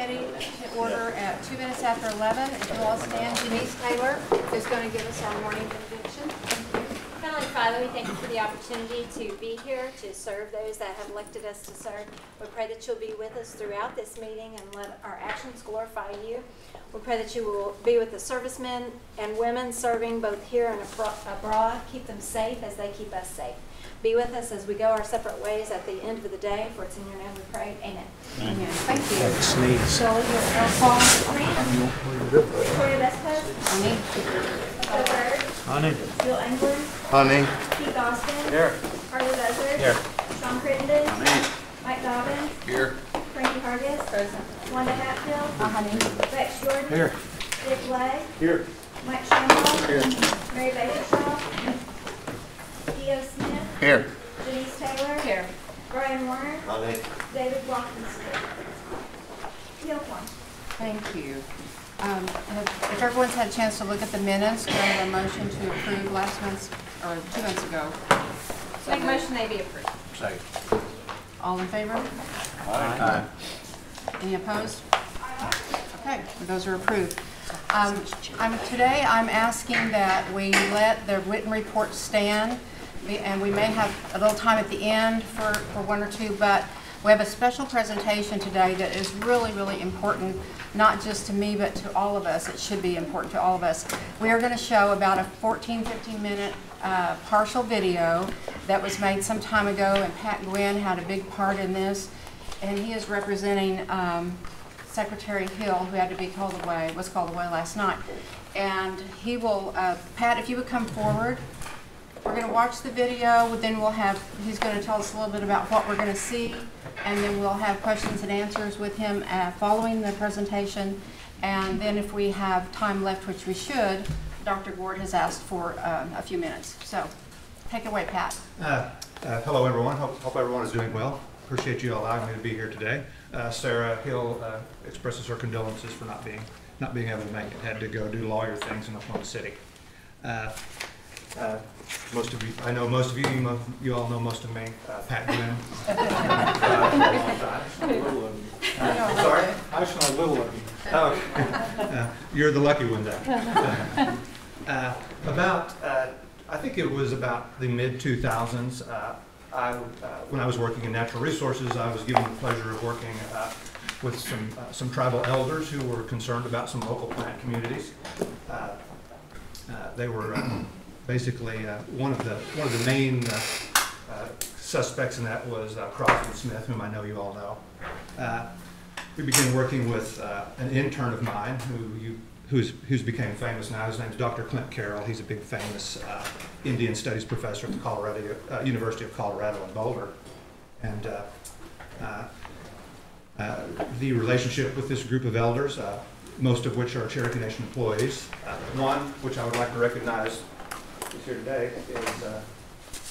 Committee to order at 2 minutes after 11. If you all stand, Denise Taylor is going to give us our morning benediction. Heavenly Father, we thank you for the opportunity to be here to serve those that have elected us to serve. We pray that you'll be with us throughout this meeting and let our actions glorify you. We pray that you will be with the servicemen and women serving both here and abroad. Keep them safe as they keep us safe. Be with us as we go our separate ways at the end of the day, for it's in your name we pray. Amen. Amen. Thank you. Sneeze. Shirley, your roll call. Victoria Vespes. Honey. Joe Bird. Honey. Bill England. Honey. Keith Austin. Here. Harley Buzzard. Here. Sean Crittenden. Honey. Mike Dobbins. Here. Frankie Hargis. Present. Wanda Hatfield. Honey. Rex Jordan. Here. Dick Blay. Here. Mike Shamwell. Here. Mary Bakershaw. Theo Smith. Here. Denise Taylor. Here. Brian Warner. Honey. David Blockman. Neil Horn. Thank you. If everyone's had a chance to look at the minutes, do I have a motion to approve last month's, or 2 months ago? Make a motion they be approved. Second. All in favor? Aye. Any opposed? Okay, those are approved. Today I'm asking that we let the written report stand, and we may have a little time at the end for one or two, but we have a special presentation today that is really, really important, not just to me, but to all of us. It should be important to all of us. We are going to show about a 15 minute partial video that was made some time ago, and Pat Gwynn had a big part in this, and he is representing Secretary Hill, who had to be called away, was called away last night. And he will, Pat, if you would come forward. We're going to watch the video, then he's going to tell us a little bit about what we're going to see, and then we'll have questions and answers with him following the presentation. And then if we have time left, which we should, Dr. Gord has asked for a few minutes. So take it away, Pat. Hello, everyone. Hope everyone is doing well. Appreciate you allowing me to be here today. Sarah Hill expresses her condolences for not being able to make it. Had to go do lawyer things in Oklahoma City. Most of you, I know most of you, you all know most of me, Pat Gwynn. Sorry? I just know a little of you. Oh, you're the lucky one then. I think it was about the mid-2000s, when I was working in natural resources, I was given the pleasure of working with some tribal elders who were concerned about some local plant communities. They were basically one of the main suspects in that was Crosby Smith, whom I know you all know. We began working with an intern of mine who's became famous now. His name's Dr. Clint Carroll. He's a big famous Indian Studies professor at the University of Colorado in Boulder. And the relationship with this group of elders, most of which are Cherokee Nation employees. One, which I would like to recognize who's here today,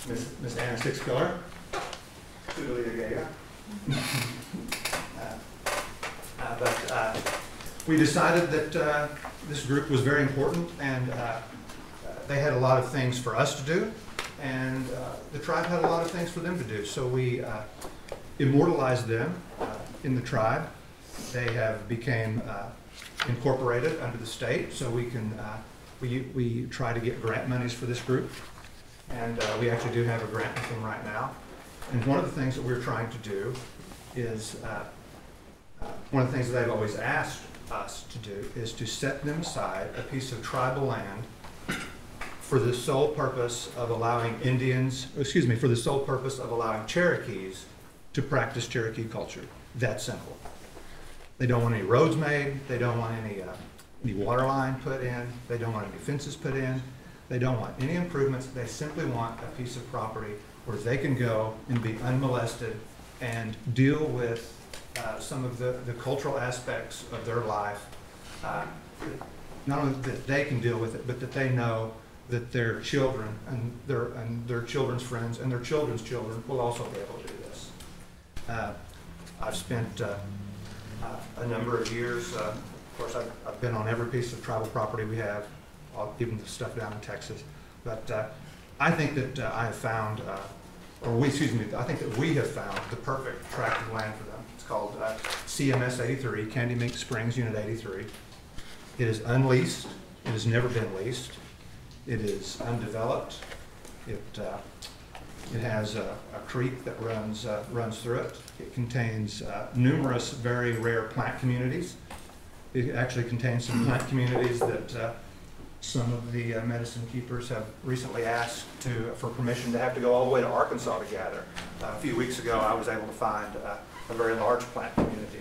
is Miss Anna Sixkiller. We decided that this group was very important, and they had a lot of things for us to do, and the tribe had a lot of things for them to do. So we immortalized them in the tribe. They have became incorporated under the state, so we can we try to get grant monies for this group, and we actually do have a grant with them right now. And one of the things that we're trying to do is one of the things that they've always asked us to do is to set them aside a piece of tribal land for the sole purpose of allowing for the sole purpose of allowing Cherokees to practice Cherokee culture. That simple. They don't want any roads made. They don't want any water line put in. They don't want any fences put in. They don't want any improvements. They simply want a piece of property where they can go and be unmolested and deal with some of the cultural aspects of their life. Not only that they can deal with it, but that they know that their children and their children's friends and their children's children will also be able to do this. I've spent a number of years, of course I've been on every piece of tribal property we have, even the stuff down in Texas, but I think that I have found, I think that we have found the perfect tract of land for them. It's called CMS 83, Candy Mink Springs Unit 83. It is unleased. It has never been leased. It is undeveloped. It has a creek that runs through it. It contains numerous very rare plant communities. It actually contains some plant communities that some of the medicine keepers have recently asked for permission to have to go all the way to Arkansas to gather. A few weeks ago, I was able to find a very large plant community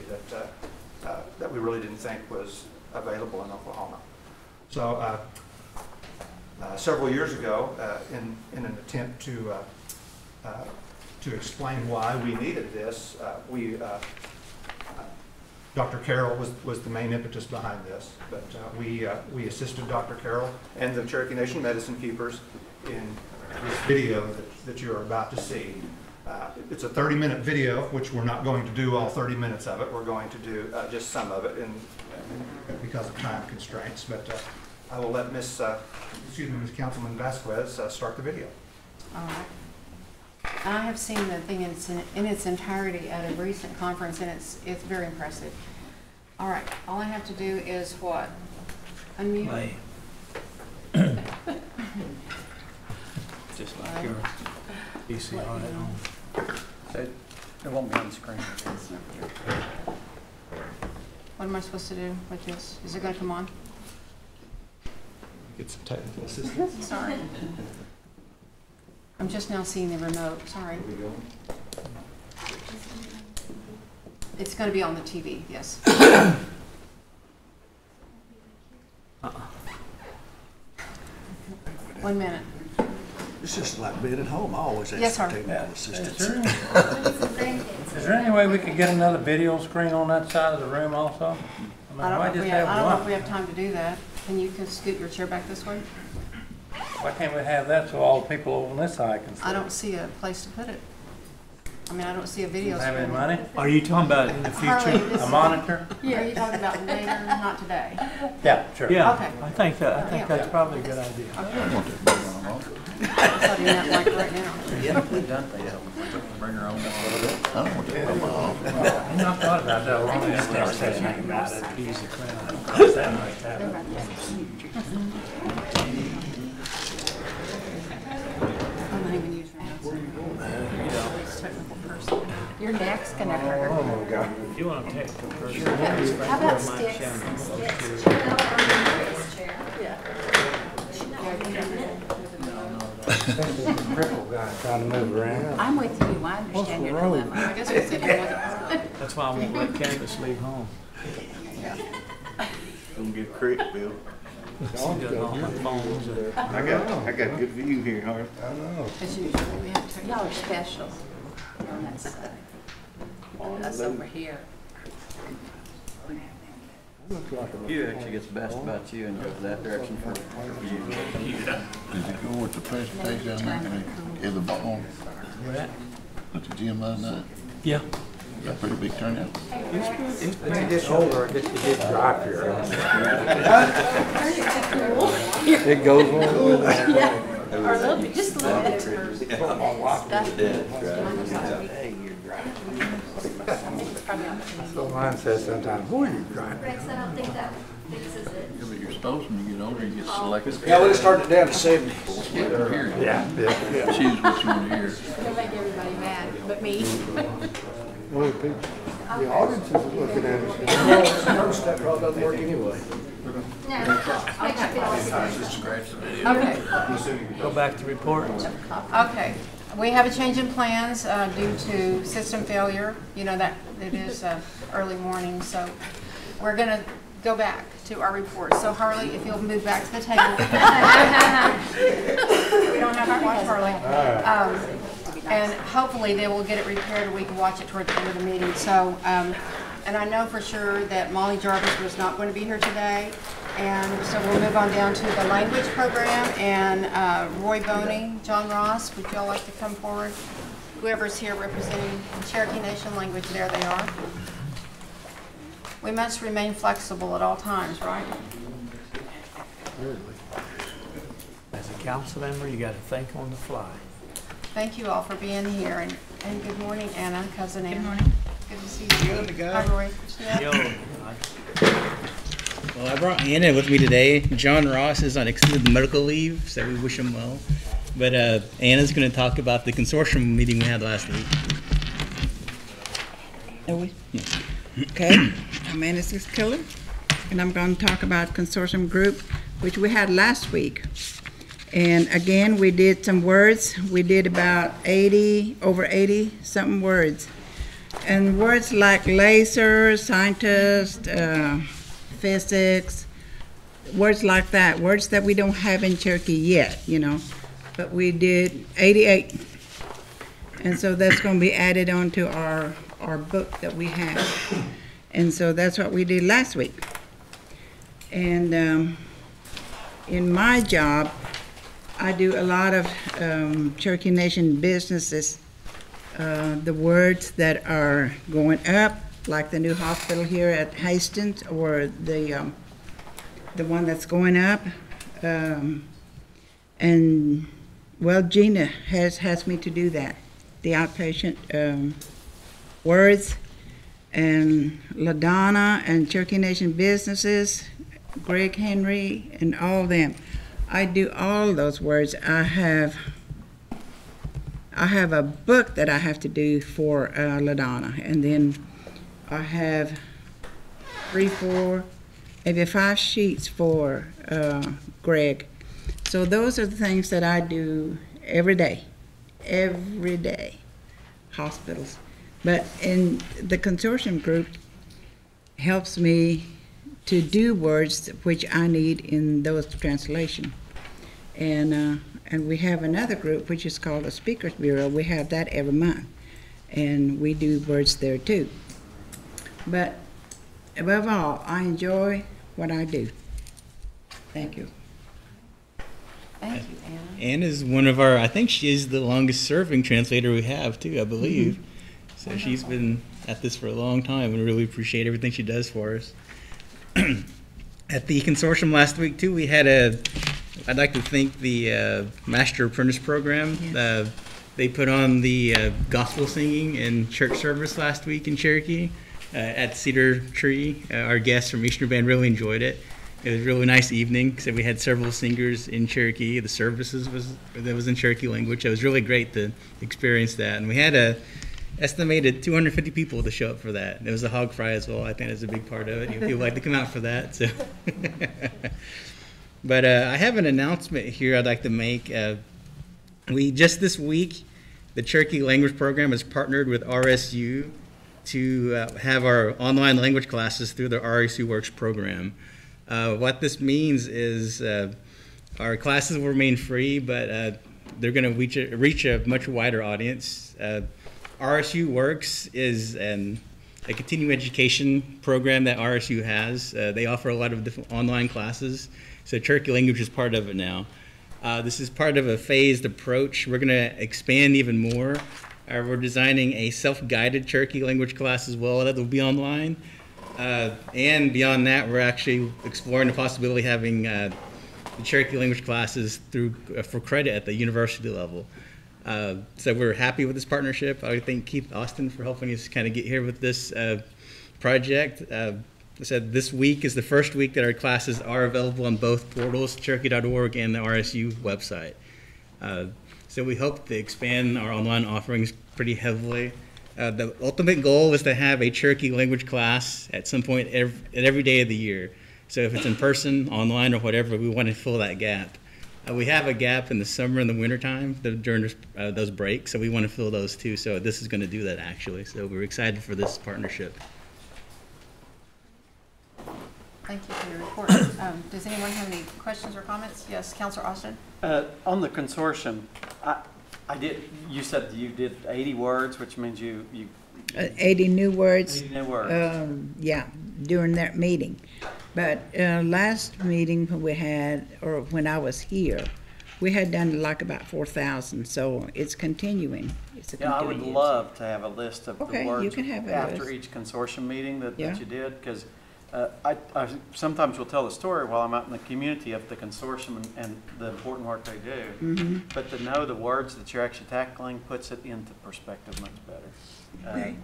that we really didn't think was available in Oklahoma. So several years ago, in an attempt to explain why we needed this, Dr. Carroll was the main impetus behind this, but we assisted Dr. Carroll and the Cherokee Nation Medicine Keepers in this video that you're about to see. It's a 30-minute video, which we're not going to do all 30 minutes of it. We're going to do just some of it because of time constraints, but I will let Ms. Councilman Vasquez start the video. All right. I have seen the thing in its entirety at a recent conference, and it's very impressive. All right, all I have to do is what? Unmute? Just like your ECR at home. It won't be on the screen. What am I supposed to do with this? Is it going to come on? Get some technical assistance. Sorry. I'm just now seeing the remote. Sorry. It's going to be on the TV, yes. One minute. It's just like being at home. I always Yes, sir. ask for technical assistance. Is there any way we could get another video screen on that side of the room also? I don't know if we have time to do that. Can you scoot your chair back this way? Why can't we have that so all the people over on this side can see? I don't see a place to put it. I mean, I don't see a video Have any screen. money? Are you talking about in the Harley, future? this- A monitor? Are you talking about later, not today? Yeah, sure. Yeah, Okay. I think Yeah. that's probably a good idea. I do not like right now. Bring her own. I don't want to put my own. I've not thought about that. We're only just gonna say anything about it. Easy crowd. Something like that. I'm not even using notes. Technical person. Your neck's gonna hurt. Oh my God. If you want to take the person. How about sticks? Sticks. Cripple guy trying to move around. I'm with you, I understand your wrong? dilemma. I guess we said That's why I won't let Candace leave home. Don't get crick, Bill. She does all my phones. I got good view here, Harv. I know. As usual, we have to. Y'all are special on that side. Us over here. Hugh actually gets best about you and goes that direction for you. Did you go with the presentation down there in the ball Where? at the gym last night? Yeah. Got a pretty big turnout. When you get older, I guess you get dry here. It goes on. Yeah, or a little bit, just a little bit. So mine says sometimes, who are you driving? Rex, I don't think that fixes it. Yeah, but you're supposed to, when you get older, you get selected. Yeah, we just started it down to 70. Yeah. Choose what you want to hear. It'll make everybody mad, but me. Well, people, the audience is looking at us. That probably doesn't work anyway. No, makes you feel Just scratch the video. Okay, Go back to reports. okay. We have a change in plans due to system failure. You know that it is early morning, so we're going to go back to our report. So Harley, if you'll move back to the table. We don't have to watch Harley. And hopefully they will get it repaired and we can watch it toward the end of the meeting. So, and I know for sure that Molly Jarvis was not going to be here today. And so we'll move on down to the language program, and Roy Boney, John Ross, would y'all like to come forward? Whoever's here representing Cherokee Nation language, there they are. We must remain flexible at all times, right? As a council member, you got to think on the fly. Thank you all for being here, and good morning, Anna, cousin Anna. Good morning. good to see you. Hi, Roy. Yeah. Well, I brought Anna with me today. John Ross is on extended medical leave, so we wish him well. But Anna's going to talk about the consortium meeting we had last week. Are we? Okay, I'm Anna Killer, and I'm going to talk about consortium group, which we had last week. And again, we did some words. We did about over 80 something words. And words like laser, scientist, physics, words like that, words that we don't have in Cherokee yet, you know. But we did 88. And so that's going to be added onto our book that we have. And so that's what we did last week. And in my job, I do a lot of Cherokee Nation businesses. The words that are going up, like the new hospital here at Hastings, or the one that's going up. And, well, Gina has me to do that, the outpatient words, and LaDonna and Cherokee Nation businesses, Greg Henry, and all them. I do all those words. I have a book that I have to do for LaDonna, and then I have 3, 4, maybe 5 sheets for Greg. So those are the things that I do every day, hospitals. But in the consortium group helps me to do words which I need in those translation. And we have another group which is called the Speakers Bureau. We have that every month, and we do words there too. But above all, I enjoy what I do. Thank you. Thank you, Anna. Anna's one of our, I think she is the longest serving translator we have too, I believe. Mm-hmm. So she's been at this for a long time, and we really appreciate everything she does for us. At the consortium last week too, we had I'd like to thank the Master Apprentice Program. Yes. They put on the gospel singing and church service last week in Cherokee at Cedar Tree. Our guests from Eastern Band really enjoyed it. It was a really nice evening. So we had several singers in Cherokee. The services was in Cherokee language. It was really great to experience that. And we had estimated 250 people to show up for that. There was a hog fry as well. I think that's a big part of it. People like to come out for that. So. But I have an announcement here I'd like to make. Just this week, the Cherokee Language Program has partnered with RSU to have our online language classes through the RSU Works program. What this means is our classes will remain free, but they're going to reach a much wider audience. RSU Works is a continuing education program that RSU has. They offer a lot of different online classes, so Cherokee language is part of it now. This is part of a phased approach. We're going to expand even more. We're designing a self-guided Cherokee language class as well that will be online. And beyond that, we're actually exploring the possibility of having the Cherokee language classes for credit at the university level. So we're happy with this partnership. I thank Keith Austin for helping us kind of get here with this project. I said this week is the first week that our classes are available on both portals, Cherokee.org and the RSU website. So we hope to expand our online offerings pretty heavily. The ultimate goal is to have a Cherokee language class at some point every day of the year. So if it's in person, online, or whatever, we want to fill that gap. We have a gap in the summer and the winter time during those breaks, so we want to fill those too. So this is going to do that actually. So we're excited for this partnership. Thank you for your report. Does anyone have any questions or comments? Yes, Councilor Austin. On the consortium, you said you did 80 words, which means you 80 new words. 80 new words. Yeah, during that meeting. But last meeting we had, or when I was here, we had done like about 4,000. So it's continuing. I would love to have a list of the words you can have after list. each consortium meeting that you did, because I sometimes will tell the story while I'm out in the community of the consortium and the important work they do. Mm-hmm. But to know the words that you're actually tackling puts it into perspective much better. Okay.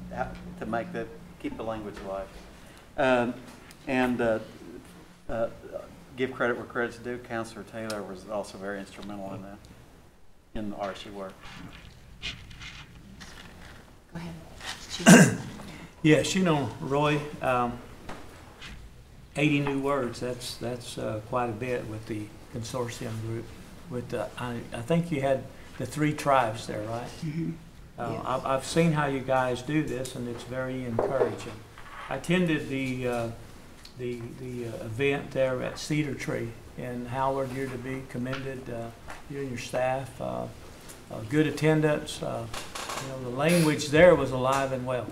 to keep the language alive. And give credit where credit's due. Counselor Taylor was also very instrumental in that, in the RSU work. Go ahead. Yes, Roy, 80 new words, that's quite a bit with the consortium group. I think you had the 3 tribes there, right? Mm-hmm. Yes. I've seen how you guys do this, and it's very encouraging. I attended the event there at Cedar Tree in Howard. You're to be commended, you and your staff. Good attendance. The language there was alive and well.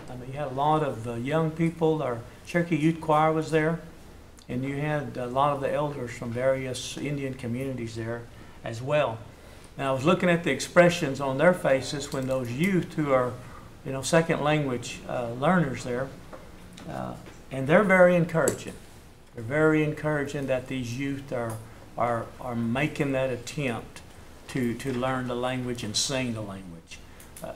I mean, you had a lot of young people. Our Cherokee Youth Choir was there, and you had a lot of the elders from various Indian communities there as well. And I was looking at the expressions on their faces when those youth who are, second language learners there, and they're very encouraging. They're very encouraging that these youth are making that attempt to learn the language and sing the language.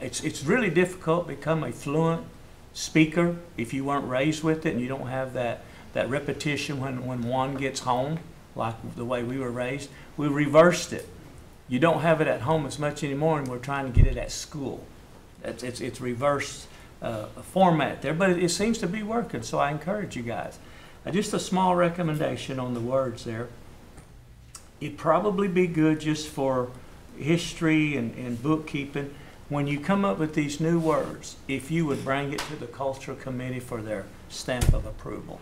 It's really difficult to become a fluent speaker if you weren't raised with it and you don't have that repetition when one gets home, like the way we were raised. We reversed it. You don't have it at home as much anymore, and we're trying to get it at school. It's reverse format there, but it seems to be working, so I encourage you guys. Just a small recommendation on the words there. It'd probably be good just for history and bookkeeping. When you come up with these new words, if you would bring it to the Cultural Committee for their stamp of approval.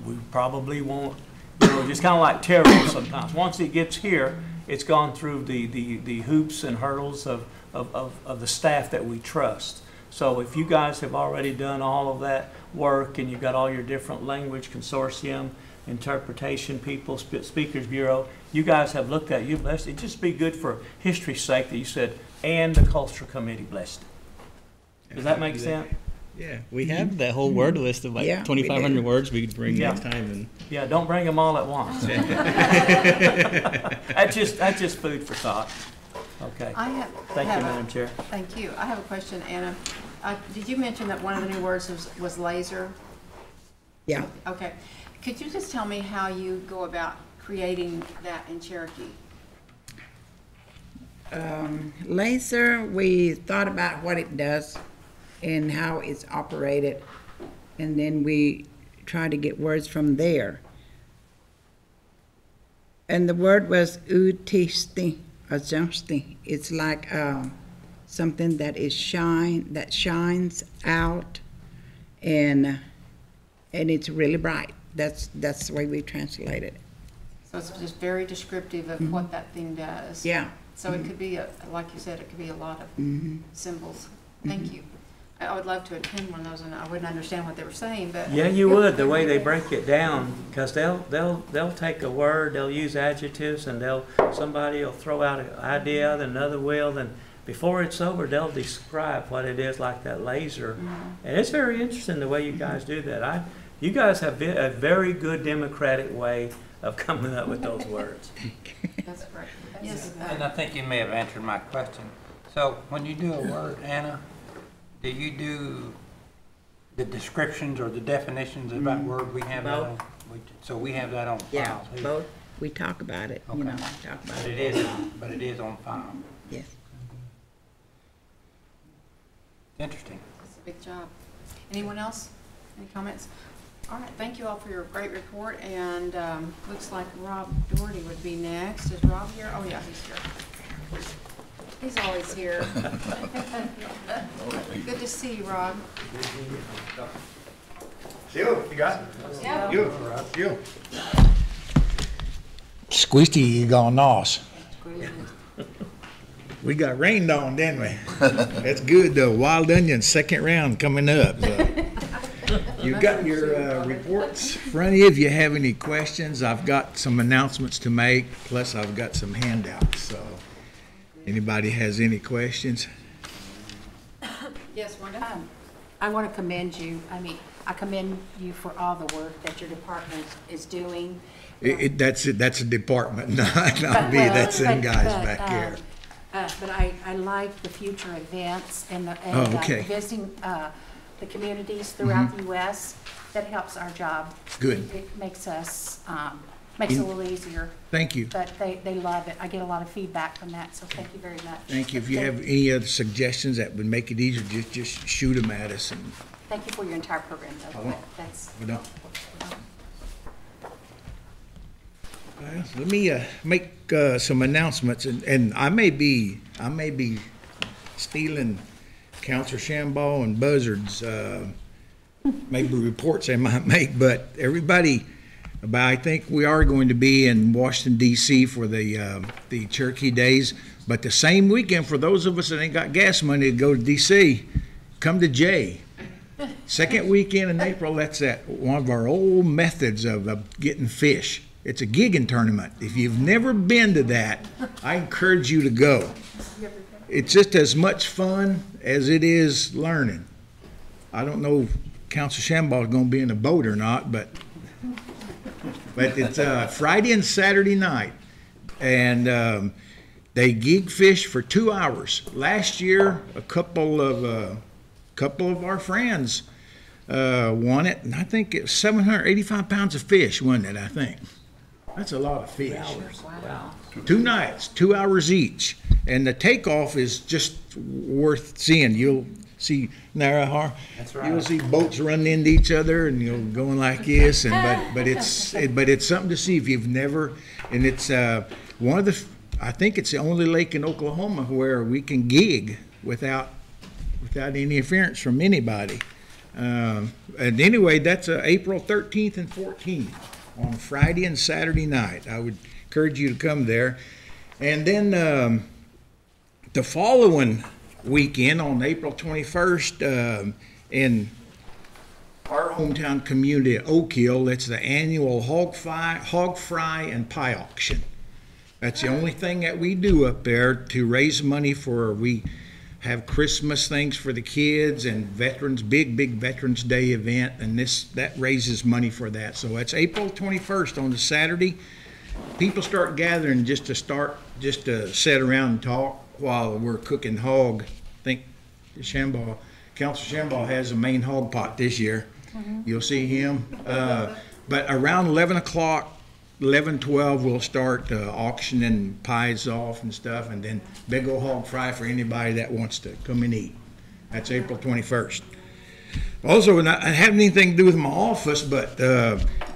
We probably won't, just kind of like tarot sometimes. Once it gets here, it's gone through the hoops and hurdles of the staff that we trust. So if you guys have already done all of that work and you've got all your different language consortium, interpretation people, speakers bureau, you guys have looked at it, you blessed it. It'd just be good for history's sake that you said, and the Cultural Committee blessed it. Does that make sense? Yeah, we have that whole word list of like 2,500 words we could bring next time. And don't bring them all at once. That's just food for thought. Okay. Thank you, Madam Chair. Thank you. I have a question, Anna. Did you mention that one of the new words was laser? Yeah. Okay. Could you just tell me how you go about creating that in Cherokee? Laser, we thought about what it does and how it's operated, and then we try to get words from there. And the word was utisti, adjusti. It's like something that shines out, and it's really bright. That's the way we translate it. So it's just very descriptive of what that thing does. Yeah. So it could be, like you said, it could be a lot of symbols. Thank you. I would love to attend one of those, and I wouldn't understand what they were saying, but yeah, you would, the way they break it down, because they'll take a word, they'll use adjectives, and somebody will throw out an idea, then another will, then before it's over, they'll describe what it is, like that laser. And it's very interesting the way you guys do that. You guys have a very good democratic way of coming up with those words. that's great. Yes. And I think you may have answered my question. So when you do a word, Anna, do you do the descriptions or the definitions of that word? We have that on, so we have that on file. Yeah, both. We talk about it. Okay. Talk about But it is on file. Yes. Interesting. That's a big job. Anyone else? Any comments? All right, thank you all for your great report, and looks like Rob Doherty would be next. Is Rob here? Oh yeah, he's here. He's always here. Good to see you, Rob. You got it? Yeah. You. Squeezed you gonna nos. We got rained on, didn't we? That's good though. Wild onion, second round coming up. So. You've got your reports in front of you. If you have any questions, I've got some announcements to make, plus I've got some handouts. So anybody has any questions? Yes, Wanda? I want to commend you. I commend you for all the work that your department is doing. That's a department, not me. That's them guys back here. But I like the future events and okay. visiting the communities throughout the U.S. That helps our job. Good. It makes us, makes it a little easier. Thank you. But they love it. I get a lot of feedback from that, so thank you very much. Thank you. If you have any other suggestions that would make it easier, just shoot them at us. And Thank you for your entire program, though. I won't. That's. Well, let me make some announcements, and I may be stealing Counselor Shambaugh and Buzzard's maybe reports they might make, but everybody. But I think we are going to be in Washington, D.C. for the Cherokee Days. But the same weekend, for those of us that ain't got gas money to go to D.C., come to Jay. Second weekend in April, that's one of our old methods of getting fish. It's a gigging tournament. If you've never been to that, I encourage you to go. It's just as much fun as it is learning. I don't know if Counselor Shambaugh is going to be in a boat or not, but it's Friday and Saturday night, and they gig fish for 2 hours. Last year, a couple of our friends won it, and I think it was 785 pounds of fish, wasn't it? I think that's a lot of fish. Wow. 2 nights, 2 hours each, and the takeoff is just worth seeing. You'll see Narahar. That's right. You'll see boats running into each other and going like this, and but it's something to see if you've never. And it's one of the. I think it's the only lake in Oklahoma where we can gig without any interference from anybody. And anyway, that's April 13th and 14th on Friday and Saturday night. I would encourage you to come there, and then the following weekend on April 21st in our hometown community at Oak Hill, it's the annual hog fry and pie auction. That's the only thing that we do up there to raise money for. We have Christmas things for the kids and veterans, big Veterans Day event, and that raises money for that. So it's April 21st on the Saturday. People start gathering just to sit around and talk while we're cooking hog. I think Counselor Shambaugh has a main hog pot this year. Mm-hmm. You'll see him. But around 11 o'clock, 11:12, we'll start auctioning pies off and stuff, and then big old hog fry for anybody that wants to come and eat. That's April 21st. Also, I have anything to do with my office, but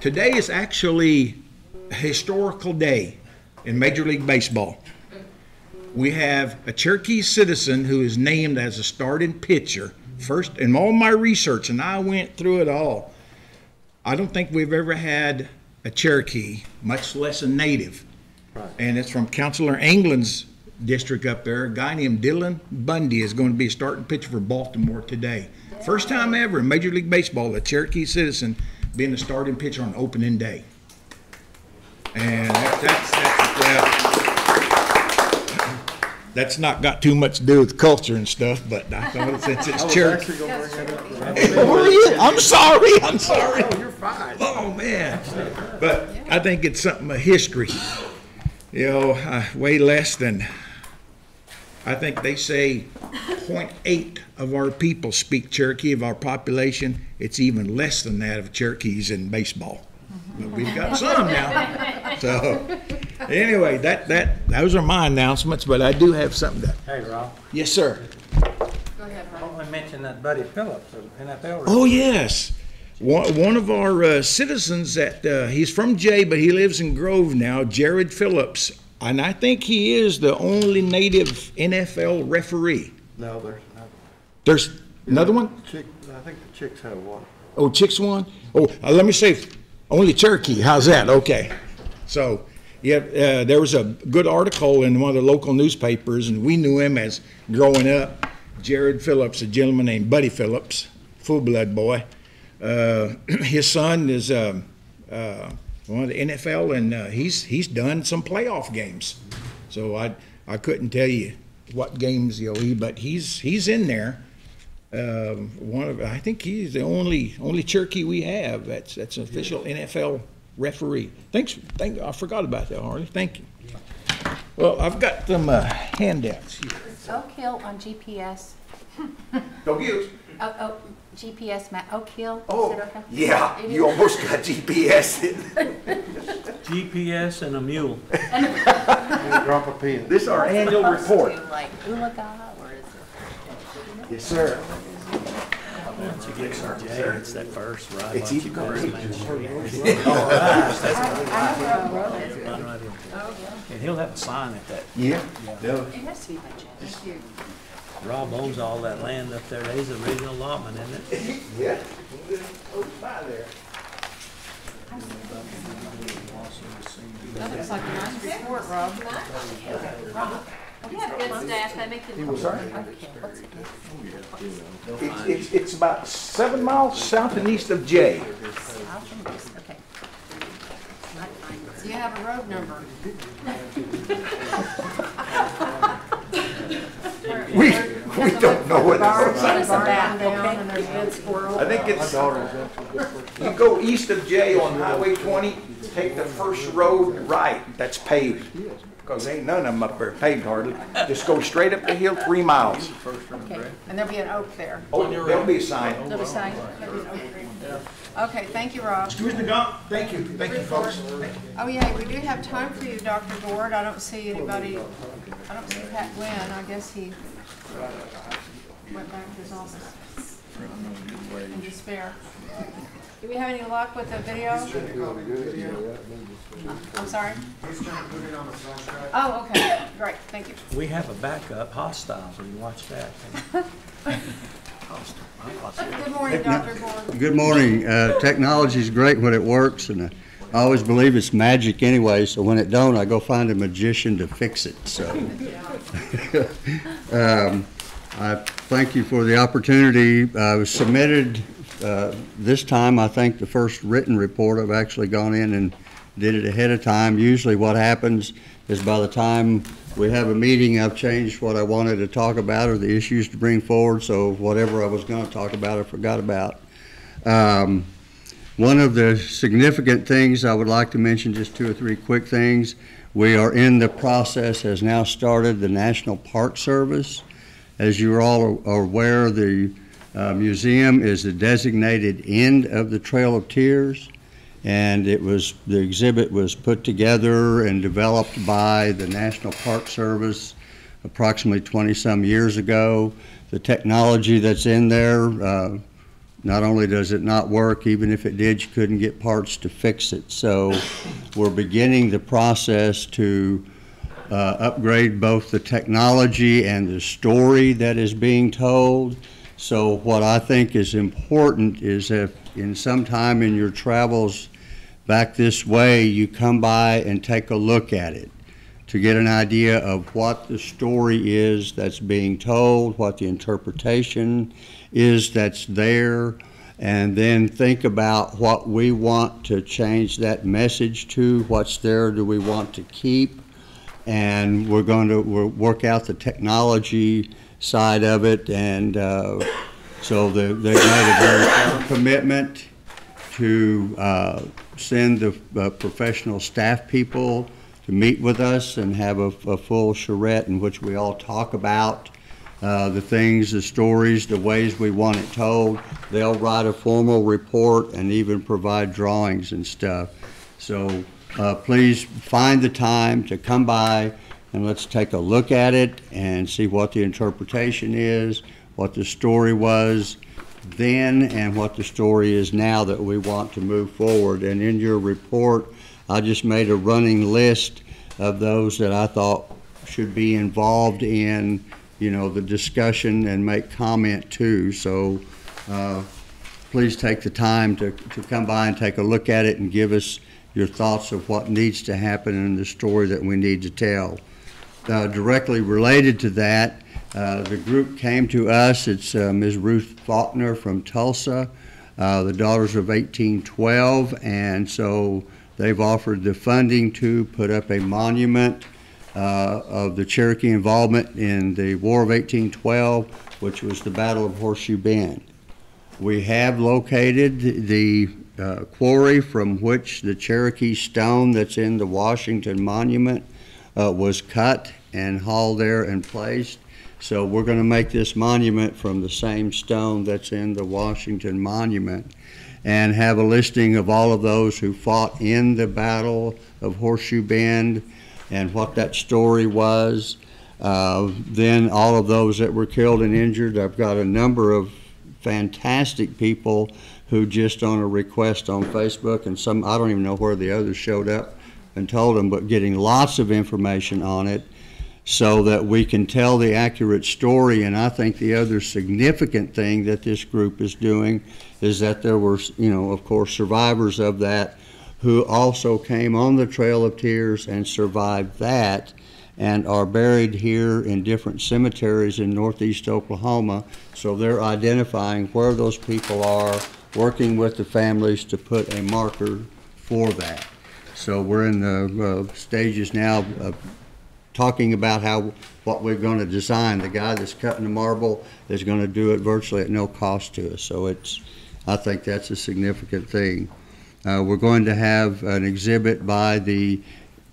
today is actually a historical day in Major League Baseball. We have a Cherokee citizen who is named as a starting pitcher. First, in all my research, and I went through it all, I don't think we've ever had a Cherokee, much less a native. Right. And it's from Counselor England's district up there. A guy named Dylan Bundy is going to be a starting pitcher for Baltimore today. Yeah. First time ever in Major League Baseball, a Cherokee citizen being a starting pitcher on opening day. And that's not got too much to do with culture and stuff, but I thought since it's Cherokee. I'm sorry. Oh, you're fine. Oh, man. But I think it's something of history. Way less than, I think they say 0.8 of our people speak Cherokee of our population. It's even less than that of Cherokees in baseball. But we've got some now. So anyway, those are my announcements, but I do have something to. Hey, Rob. Yes, sir. Go ahead, Rob. I mentioned that Buddy Phillips of NFL. Oh, yes. One of our citizens he's from Jay, but he lives in Grove now, Jared Phillips, and I think he is the only native NFL referee. No, there's another. There's another one? I think the Chicks have one. Oh, Chicks one? Oh, let me say, only Cherokee. How's that? Okay. So, yeah, there was a good article in one of the local newspapers, and we knew him as growing up. Jared Phillips, a gentleman named Buddy Phillips, full-blood boy. His son is one of the NFL, and he's done some playoff games. So I couldn't tell you what games but he's in there. I think he's the only Cherokee we have that's an official NFL referee. Thanks. I forgot about that, Harley. Thank you. Well, I've got some handouts here. Oak Hill on GPS. Don't use. Oh, GPS map, Oak Hill? Is Oh, it okay? yeah, It you is? almost got GPS it. GPS and a mule. Drop a pin. This is our annual report. Like Ulaga, or is it? Yes, sir. Once you get to Jay, it's that first right. It's once easy you cross to Main Street. I know where Oak Road is. Run right in. And he'll have a sign at that. Yeah. It has to be by Jay. Thank you. Rob owns all that land up there. There's the original allotment, isn't it? Yeah. That looks like a nice report, Rob. We have good staff, they make it. I'm sorry? Okay, It's about 7 miles south and east of Jay. South and east, okay. Not fine. Do you have a road number? We don't know what Barn, it's. there's a barn down, and there's a dead squirrel. I think it's, you go east of Jay on Highway 20, take the first road right, that's paved. Because ain't none of them up there paved hardly. Just go straight up the hill 3 miles. Okay, and there'll be an oak there. Oh, there'll be a sign. There'll be sign. There'll be an oak tree. Okay, thank you, Rob. Excuse me, Doc. Thank you, folks. Oh, yeah, we do have time for you, Dr. Gord. I don't see anybody, I don't see Pat Glenn. I guess he went back to his office in despair. Do we have any luck with the video? I'm sorry? Oh, okay, great, thank you. We have a backup, Hostiles. Will you watch that? Good morning, Dr. Gord. Good morning. Technology is great when it works, and I always believe it's magic anyway, so when it don't, I go find a magician to fix it. So I thank you for the opportunity. I was submitted this time. I think the first written report, I've actually gone in and did it ahead of time. Usually what happens is by the time we have a meeting, I've changed what I wanted to talk about or the issues to bring forward, so whatever I was going to talk about, I forgot about. One of the significant things I would like to mention, just 2 or 3 quick things. We are in the process, has now started the National Park Service. As you all are aware, the museum is the designated end of the Trail of Tears, and the exhibit was put together and developed by the National Park Service approximately 20-some years ago. The technology that's in there, not only does it not work, even if it did, you couldn't get parts to fix it. So we're beginning the process to upgrade both the technology and the story that is being told. So what I think is important is if in some time in your travels back this way, you come by and take a look at it to get an idea of what the story is that's being told, what the interpretation is that's there, and then think about what we want to change that message to, what's there do we want to keep, and we're going to work out the technology side of it, and so they've made a very firm commitment to send the professional staff people to meet with us and have a full charrette in which we all talk about the things, the stories, the ways we want it told. They'll write a formal report and even provide drawings and stuff. So please find the time to come by and let's take a look at it and see what the interpretation is, what the story was then and what the story is now that we want to move forward. And in your report, I just made a running list of those that I thought should be involved in, the discussion and make comment too. So please take the time to come by and take a look at it and give us your thoughts of what needs to happen in the story that we need to tell. Directly related to that, the group came to us. It's Ms. Ruth Faulkner from Tulsa, the Daughters of 1812, and so they've offered the funding to put up a monument of the Cherokee involvement in the War of 1812, which was the Battle of Horseshoe Bend. We have located the quarry from which the Cherokee stone that's in the Washington Monument was cut and hauled there and placed. So we're going to make this monument from the same stone that's in the Washington Monument, and have a listing of all of those who fought in the Battle of Horseshoe Bend and what that story was. Then all of those that were killed and injured. I've got a number of fantastic people who just on a request on Facebook, and some, I don't even know where the others showed up and told them, but getting lots of information on it so that we can tell the accurate story. And I think the other significant thing that this group is doing is that there were, of course, survivors of that who also came on the Trail of Tears and survived that, and are buried here in different cemeteries in northeast Oklahoma. So they're identifying where those people are, working with the families to put a marker for that. So we're in the stages now of talking about what we're going to design. The guy that's cutting the marble is going to do it virtually at no cost to us. So I think that's a significant thing. We're going to have an exhibit by the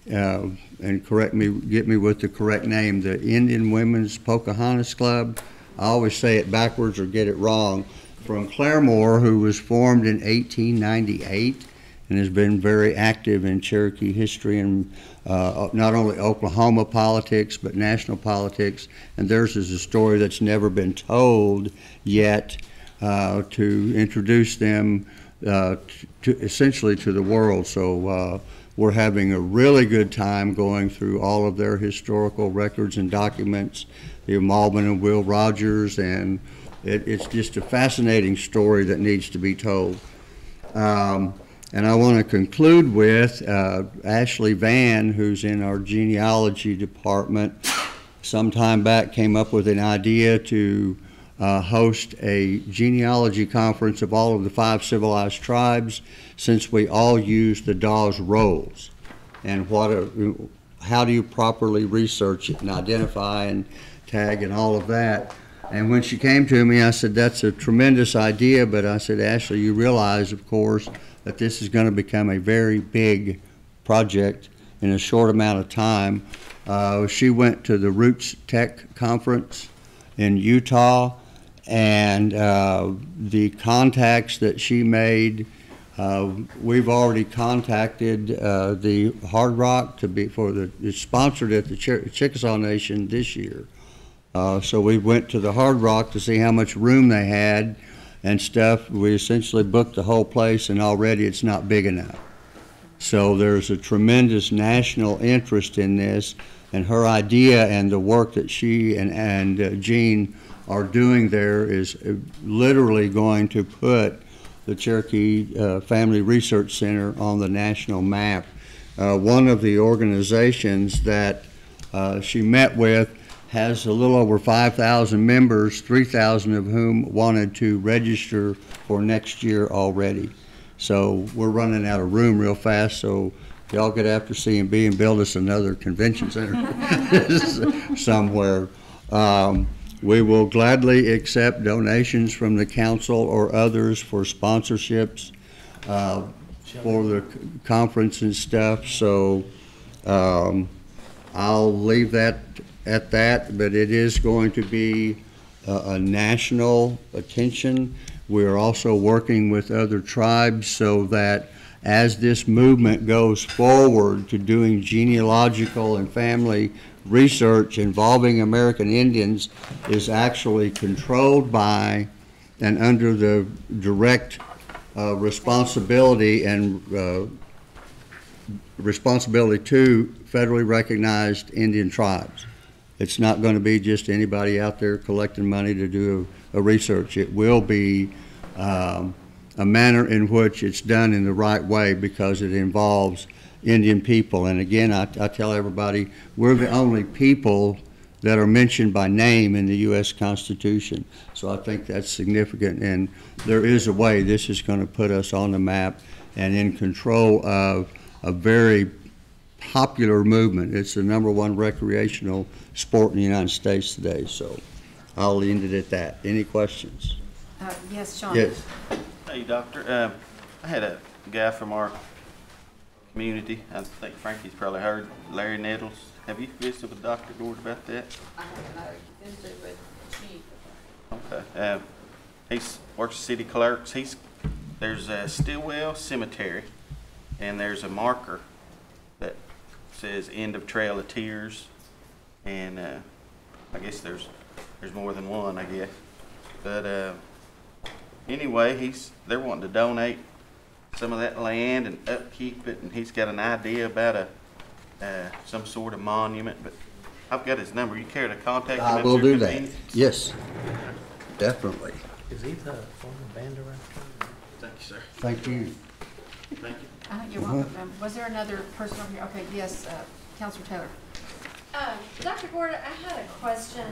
and get me with the correct name, the Indian Women's Pocahontas Club. I always say it backwards or get it wrong. From Claremore, who was formed in 1898 and has been very active in Cherokee history and not only Oklahoma politics, but national politics. And theirs is a story that's never been told yet, to introduce them essentially to the world. So we're having a really good time going through all of their historical records and documents, the Malvin and Will Rogers, and it's just a fascinating story that needs to be told. And I want to conclude with Ashley Vann, who's in our genealogy department, some time back came up with an idea to host a genealogy conference of all of the 5 civilized tribes, since we all use the Dawes rolls. And how do you properly research it and identify and tag and all of that? And when she came to me, I said, that's a tremendous idea, but I said, Ashley, you realize, of course, that this is going to become a very big project in a short amount of time. She went to the Roots Tech Conference in Utah, and the contacts that she made, we've already contacted the Hard Rock it's sponsored at the Chickasaw Nation this year. So we went to the Hard Rock to see how much room they had and stuff. We essentially booked the whole place, and already it's not big enough. So there's a tremendous national interest in this, and her idea and the work that she and Jean are doing there is literally going to put the Cherokee Family Research Center on the national map. One of the organizations that she met with has a little over 5,000 members, 3,000 of whom wanted to register for next year already. So we're running out of room real fast, so y'all get after C&B and build us another convention center somewhere. We will gladly accept donations from the council or others for sponsorships for the conference and stuff. So I'll leave that at that, but it is going to be a national attention. We're also working with other tribes so that as this movement goes forward to doing genealogical and family research involving American Indians is actually controlled by and under the direct responsibility and responsibility to federally recognized Indian tribes. It's not going to be just anybody out there collecting money to do a research. It will be a manner in which it's done in the right way because it involves Indian people. And again, I tell everybody, we're the only people that are mentioned by name in the U.S. Constitution. So I think that's significant, and there is a way this is going to put us on the map and in control of a very popular movement. It's the #1 recreational sport in the United States today. So I'll end it at that. Any questions? Yes, Sean. Yes. Hey, Doctor. I had a guy from our community. I think Frankie's probably heard Larry Nettles. Have you visited with Dr. Gord about that? I haven't know. Visited with Chief. Okay. He's works city clerks. There's a Stillwell Cemetery, and there's a marker that says "End of Trail of Tears," and I guess there's more than one, I guess. But anyway, they're wanting to donate some of that land and upkeep it, and he's got an idea about some sort of monument. But I've got his number. You care to contact him? I will do that. Yes, definitely. Is he the former band director? Thank you, sir. Thank you. Thank you. You're welcome. Was there another person over here? Okay, yes, Counselor Taylor. Dr. Gord, I had a question.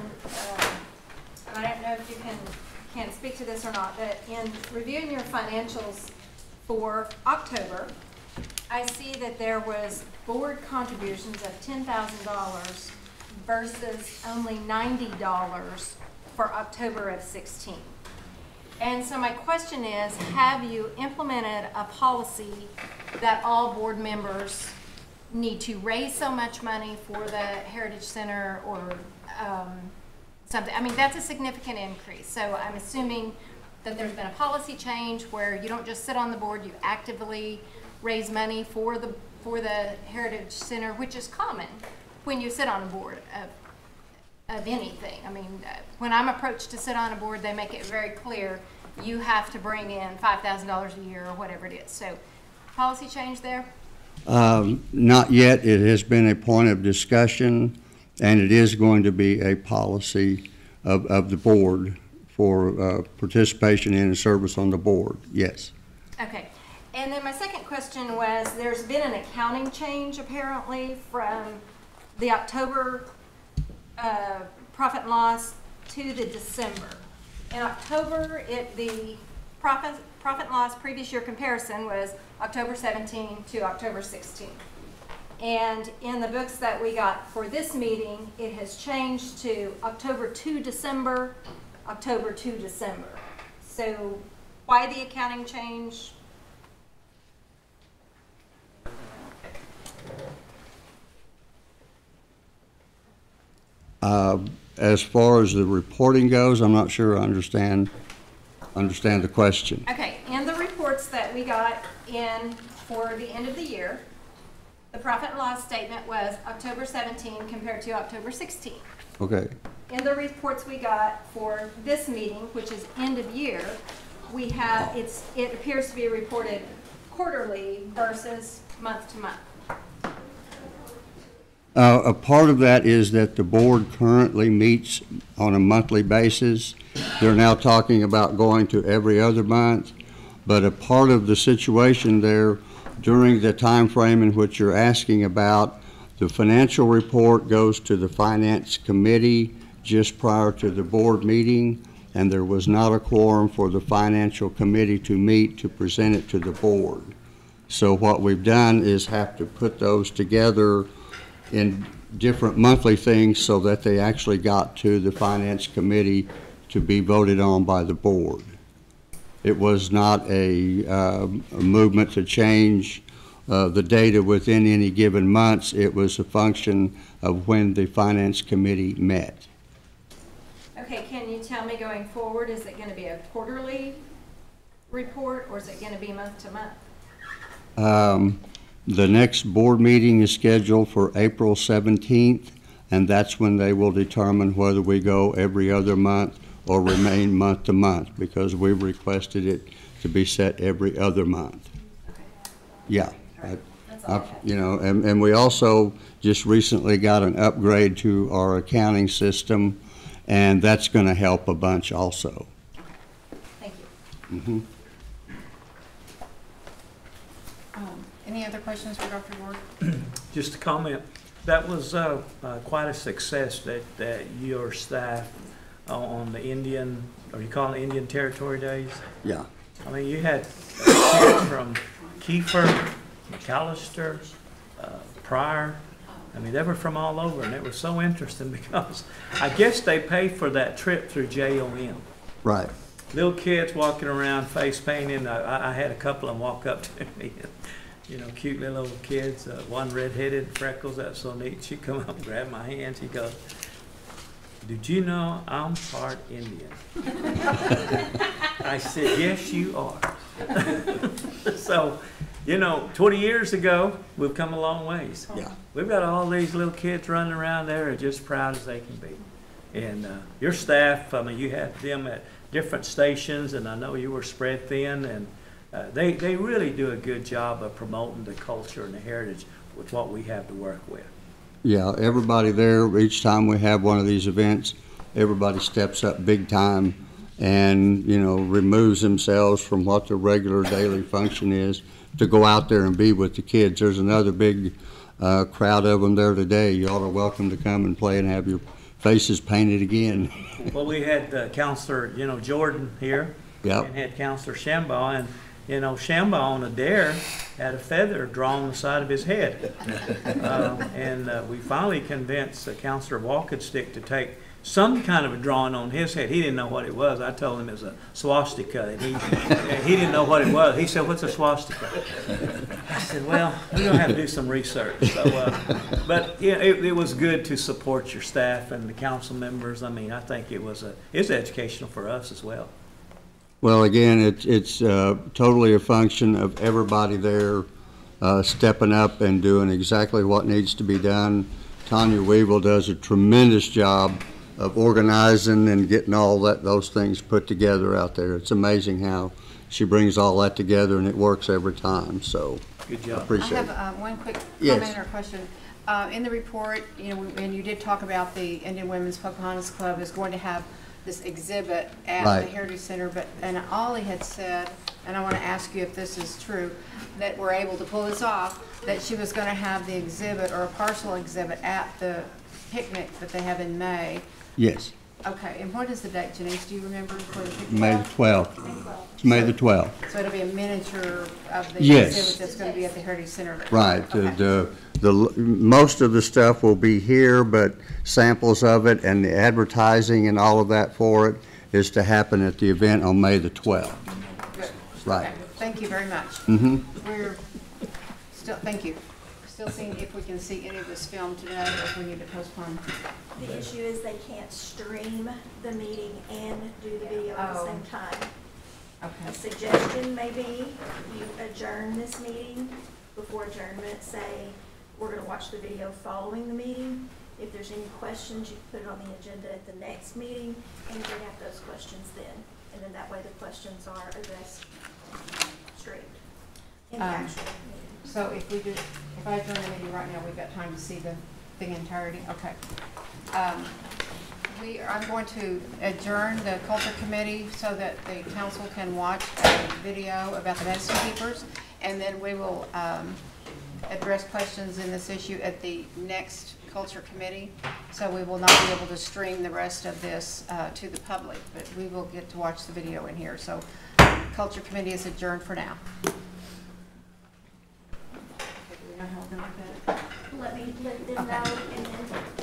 I don't know if you can't speak to this or not, but in reviewing your financials for October, I see that there was board contributions of $10,000 versus only $90 for October of 16. And so my question is, have you implemented a policy that all board members need to raise so much money for the Heritage Center or something? I mean, that's a significant increase. So I'm assuming that there's been a policy change where you don't just sit on the board, you actively raise money for the Heritage Center, which is common when you sit on a board of anything. I mean, when I'm approached to sit on a board, they make it very clear you have to bring in $5,000 a year or whatever it is. So, policy change there? Not yet. It has been a point of discussion, and it is going to be a policy of the board for participation in and service on the board. Yes. Okay. And then my second question was, there's been an accounting change apparently from the October profit and loss to the December. In October, the profit and loss previous year comparison was October 17 to October 16. And in the books that we got for this meeting, it has changed to October to December, October to December. So why the accounting change? As far as the reporting goes, I'm not sure I understand the question. Okay, in the reports that we got in for the end of the year, the profit and loss statement was October 17 compared to October 16. Okay. In the reports we got for this meeting, which is end of year, we have, it appears to be reported quarterly versus month to month. A part of that is that the board currently meets on a monthly basis. They're now talking about going to every other month, but a part of the situation there during the time frame in which you're asking about, the financial report goes to the Finance Committee just prior to the board meeting, and there was not a quorum for the Financial Committee to meet to present it to the board. So what we've done is have to put those together in different monthly things so that they actually got to the Finance Committee to be voted on by the board. It was not a movement to change the data within any given months. It was a function of when the Finance Committee met. Okay, can you tell me going forward, is it going to be a quarterly report or is it going to be month to month? The next board meeting is scheduled for April 17th, and that's when they will determine whether we go every other month or remain month to month, because we've requested it to be set every other month. Okay. Yeah. Right. You know, and we also just recently got an upgrade to our accounting system, and that's going to help a bunch also. Thank you. Mm-hmm. Any other questions for Dr. Ward? Just a comment. That was quite a success that your staff on the Indian, are you calling it Indian Territory Days? Yeah. I mean, you had kids from Kiefer, McAllister, Pryor. I mean, they were from all over, and it was so interesting because I guess they paid for that trip through JOM. Right. Little kids walking around face painting. I had a couple of them walk up to me you know, cute little kids. One redheaded, freckles, that's so neat. She come up and grab my hand. She goes, "Did you know I'm part Indian?" I said, "Yes, you are." So, you know, 20 years ago, we've come a long ways. Yeah. We've got all these little kids running around there, are just proud as they can be. And your staff, I mean, you had them at different stations, and I know you were spread thin, and they really do a good job of promoting the culture and the heritage with what we have to work with. Yeah, everybody there, each time we have one of these events, everybody steps up big time and, you know, removes themselves from what the regular daily function is to go out there and be with the kids. There's another big crowd of them there today. You all are welcome to come and play and have your faces painted again. Well, we had Counselor, you know, Jordan here. Yep. And had Counselor Shambaugh, and you know, Shambaugh on a dare had a feather drawn on the side of his head. And we finally convinced Counselor Walkenstick to take some kind of a drawing on his head. He didn't know what it was. I told him it was a swastika, and he didn't know what it was. He said, "What's a swastika?" I said, "Well, we're going to have to do some research." So, but yeah, it was good to support your staff and the council members. I mean, I think it's educational for us as well. Well, again, it's totally a function of everybody there stepping up and doing exactly what needs to be done. Tanya Weevil does a tremendous job of organizing and getting all those things put together out there. It's amazing how she brings all that together, and it works every time. So, good job. I appreciate it. I have one quick Yes. comment or question. In the report, you know, and you did talk about the Indian Women's Pocahontas Club is going to have this exhibit at Right. the Heritage Center, and Ollie had said, and I want to ask you if this is true, that we're able to pull this off, that she was going to have the exhibit or a partial exhibit at the picnic that they have in May. Yes, Okay, and what is the date, Janice? Do you remember for the picnic? May the 12th. It's May the 12th. So it'll be a miniature of the Yes. exhibit that's going to be at the Heritage Center. Right. Okay. Most of the stuff will be here, but samples of it and the advertising and all of that for it is to happen at the event on May the 12th. Good. Right. Okay, thank you very much. Mm-hmm. We're still, thank you. Still seeing if we can see any of this film today, or if we need to postpone. The issue is they can't stream the meeting and do the video at the same time. A Okay. suggestion may be you adjourn this meeting. Before adjournment, say, we're gonna watch the video following the meeting. If there's any questions, you can put it on the agenda at the next meeting and bring out those questions then. And then that way the questions are addressed straight in the actual meeting. So if I adjourn the meeting right now, we've got time to see the thing entirety? Okay. I'm going to adjourn the Culture Committee so that the council can watch a video about the medicine keepers, and then we will address questions in this issue at the next Culture Committee. So we will not be able to stream the rest of this to the public, but we will get to watch the video in here. So Culture Committee is adjourned for now. Okay, do we know how we're going to look at it? Let them know, and then